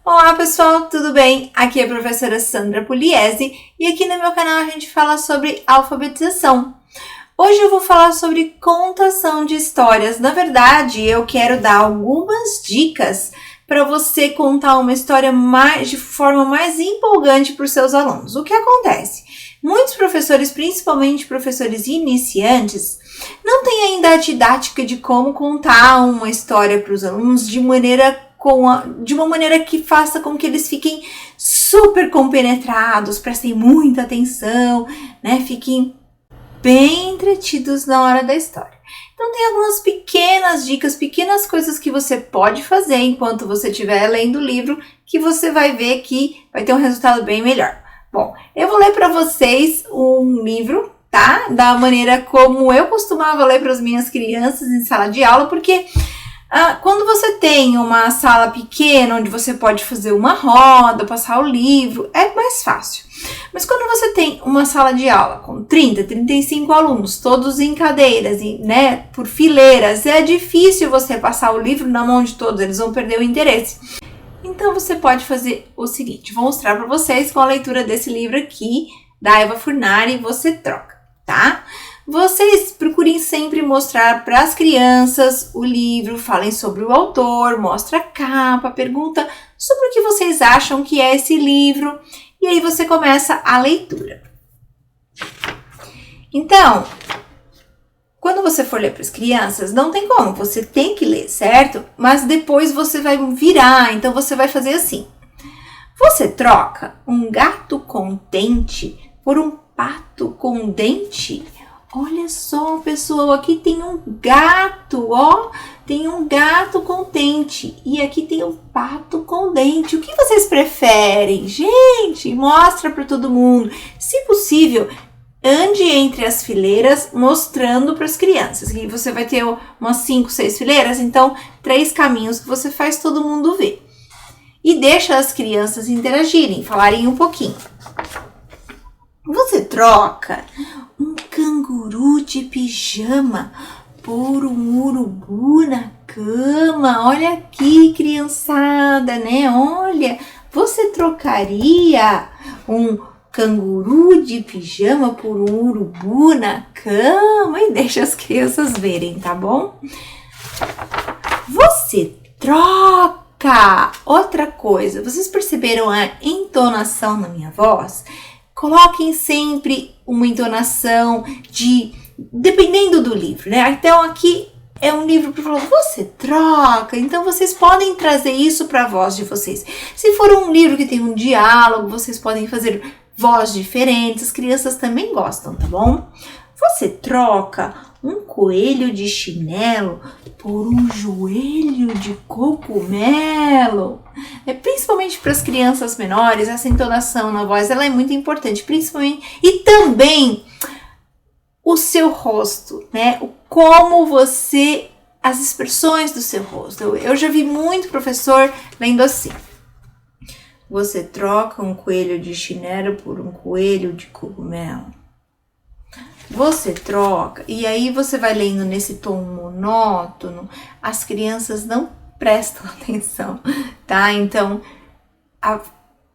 Olá pessoal, tudo bem? Aqui é a professora Sandra Pugliese e aqui no meu canal a gente fala sobre alfabetização. Hoje eu vou falar sobre contação de histórias. Na verdade, eu quero dar algumas dicas para você contar uma história de forma mais empolgante para os seus alunos. O que acontece? Muitos professores, principalmente professores iniciantes, não têm ainda a didática de como contar uma história para os alunos de uma maneira que faça com que eles fiquem super compenetrados, prestem muita atenção, né? Fiquem bem entretidos na hora da história. Então tem algumas pequenas dicas, pequenas coisas que você pode fazer enquanto você estiver lendo o livro, que você vai ver que vai ter um resultado bem melhor. Bom, eu vou ler para vocês um livro, tá? Da maneira como eu costumava ler para as minhas crianças em sala de aula, porque quando você tem uma sala pequena, onde você pode fazer uma roda, passar o livro, é mais fácil. Mas quando você tem uma sala de aula com 30, 35 alunos, todos em cadeiras, né, por fileiras, é difícil você passar o livro na mão de todos, eles vão perder o interesse. Então você pode fazer o seguinte, vou mostrar para vocês com a leitura desse livro aqui, da Eva Furnari, Você Troca, tá? Vocês procurem sempre mostrar para as crianças o livro, falem sobre o autor, mostra a capa, pergunta sobre o que vocês acham que é esse livro e aí você começa a leitura. Então, quando você for ler para as crianças, não tem como, você tem que ler, certo? Mas depois você vai virar, então você vai fazer assim. Você troca um gato contente por um pato com dente? Olha só, pessoal, aqui tem um gato, ó, tem um gato contente e aqui tem um pato com dente. O que vocês preferem? Gente, mostra para todo mundo. Se possível, ande entre as fileiras mostrando para as crianças. E você vai ter umas 5, 6 fileiras, então 3 caminhos que você faz todo mundo ver. E deixa as crianças interagirem, falarem um pouquinho. Você troca um canguru de pijama por um urubu na cama. Olha aqui, criançada, né? Olha, você trocaria um canguru de pijama por um urubu na cama? E deixa as crianças verem, tá bom? Você troca! Outra coisa, vocês perceberam a entonação na minha voz? Coloquem sempre uma entonação dependendo do livro, né? Então aqui é um livro para falar, você troca, então vocês podem trazer isso para a voz de vocês. Se for um livro que tem um diálogo, vocês podem fazer vozes diferentes, as crianças também gostam, tá bom? Você troca um coelho de chinelo por um joelho de cogumelo. Principalmente para as crianças menores, essa entonação na voz ela é muito importante, principalmente e também o seu rosto, né? As expressões do seu rosto. Eu já vi muito professor lendo assim. Você troca um coelho de chinelo por um coelho de cogumelo. Você troca, e aí você vai lendo nesse tom monótono, as crianças não prestam atenção, tá? Então, a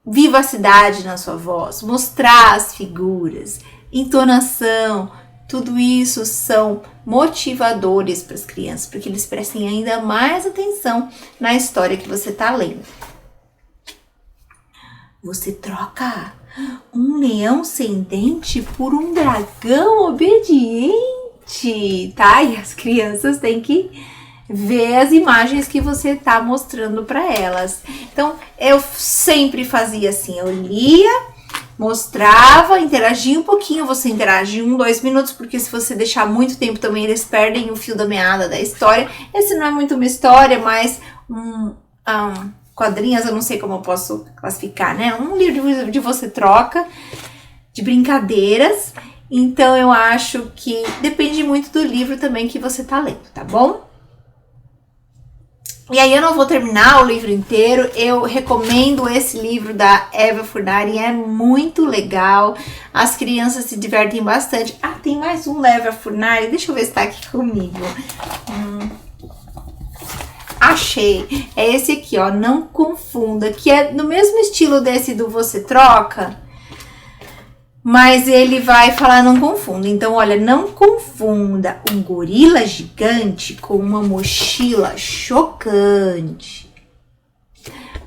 vivacidade na sua voz, mostrar as figuras, entonação, tudo isso são motivadores para as crianças, para que eles prestem ainda mais atenção na história que você está lendo. Você troca um leão sem dente por um dragão obediente, tá? E as crianças têm que ver as imagens que você tá mostrando para elas. Então, eu sempre fazia assim, eu lia, mostrava, interagia um pouquinho, você interage 1, 2 minutos, porque se você deixar muito tempo também, eles perdem o fio da meada da história. Esse não é muito uma história, mas quadrinhos, eu não sei como eu posso classificar, né? Um livro de você troca, de brincadeiras. Então, eu acho que depende muito do livro também que você tá lendo, tá bom? E aí, eu não vou terminar o livro inteiro. Eu recomendo esse livro da Eva Furnari, é muito legal. As crianças se divertem bastante. Ah, tem mais um da Eva Furnari. Deixa eu ver se tá aqui comigo. achei. É esse aqui, ó, Não Confunda, que é no mesmo estilo desse do Você Troca, mas ele vai falar não confunda. Então, olha, não confunda um gorila gigante com uma mochila chocante.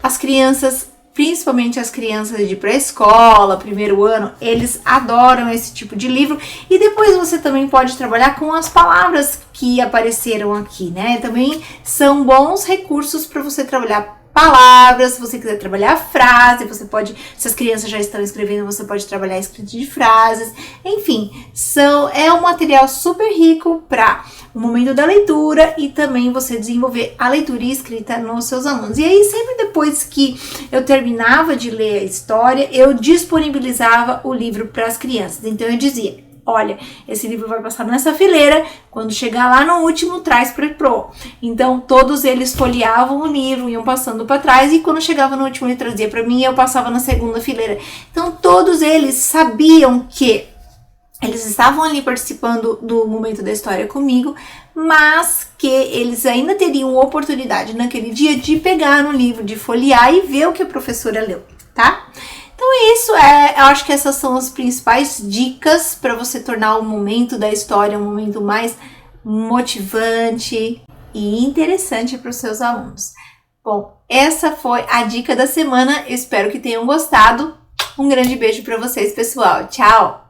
As crianças, principalmente as crianças de pré-escola, primeiro ano, eles adoram esse tipo de livro. E depois você também pode trabalhar com as palavras que apareceram aqui, né? Também são bons recursos para você trabalhar palavras. Se você quiser trabalhar frase, você pode, se as crianças já estão escrevendo, você pode trabalhar a escrita de frases. Enfim, é um material super rico para o momento da leitura e também você desenvolver a leitura e escrita nos seus alunos. E aí, sempre depois que eu terminava de ler a história, eu disponibilizava o livro para as crianças. Então eu dizia: olha, esse livro vai passar nessa fileira, quando chegar lá no último, traz para pro. Então, todos eles folheavam o livro, iam passando para trás, e quando chegava no último, ele trazia para mim e eu passava na segunda fileira. Então, todos eles sabiam que eles estavam ali participando do momento da história comigo, mas que eles ainda teriam oportunidade naquele dia de pegar no livro, de folhear e ver o que a professora leu, tá? Então é isso, eu acho que essas são as principais dicas para você tornar o momento da história um momento mais motivante e interessante para os seus alunos. Bom, essa foi a dica da semana, eu espero que tenham gostado. Um grande beijo para vocês, pessoal. Tchau!